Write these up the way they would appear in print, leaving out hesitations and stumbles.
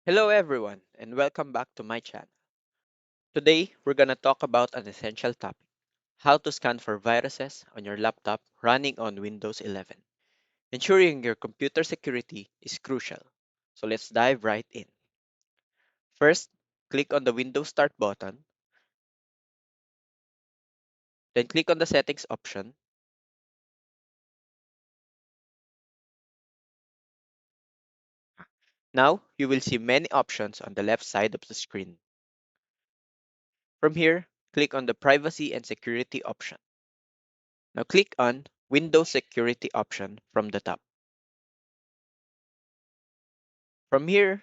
Hello everyone and welcome back to my channel. Today we're going to talk about an essential topic, how to scan for viruses on your laptop running on Windows 11. Ensuring your computer security is crucial. So let's dive right in. First, click on the Windows Start button, then click on the Settings option. Now you will see many options on the left side of the screen. From here, click on the Privacy and Security option. Now click on Windows Security option from the top. From here,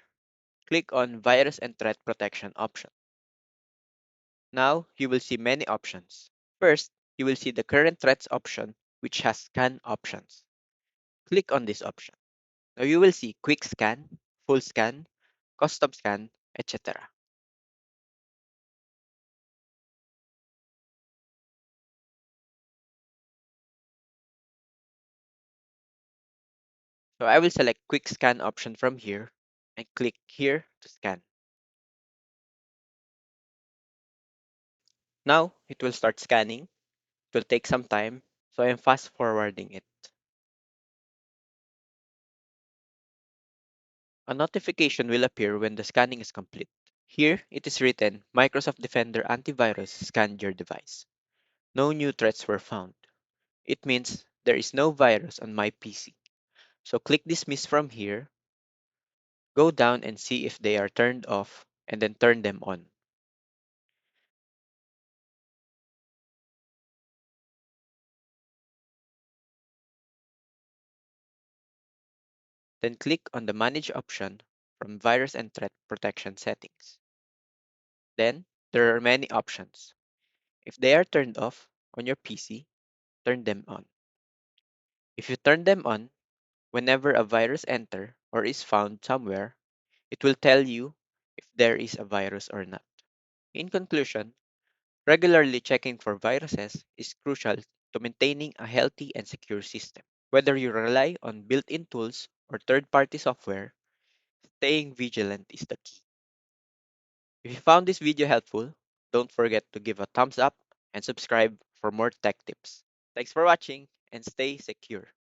click on Virus and Threat Protection option. Now, you will see many options. First, you will see the Current Threats option, which has scan options. Click on this option. Now, you will see Quick Scan, Full Scan, Custom Scan, etc. So, I will select Quick Scan option from here and click here to scan. Now, it will start scanning. It will take some time, so I am fast forwarding it. A notification will appear when the scanning is complete. Here, it is written Microsoft Defender Antivirus scanned your device. No new threats were found. It means there is no virus on my PC. So click dismiss from here, go down and see if they are turned off, and then turn them on. Then click on the manage option from virus and threat protection settings. Then there are many options. If they are turned off on your PC, turn them on. If you turn them on, whenever a virus enter or is found somewhere, it will tell you if there is a virus or not. In conclusion, regularly checking for viruses is crucial to maintaining a healthy and secure system. Whether you rely on built-in tools or third-party software, staying vigilant is the key. If you found this video helpful, don't forget to give a thumbs up and subscribe for more tech tips. Thanks for watching and stay secure.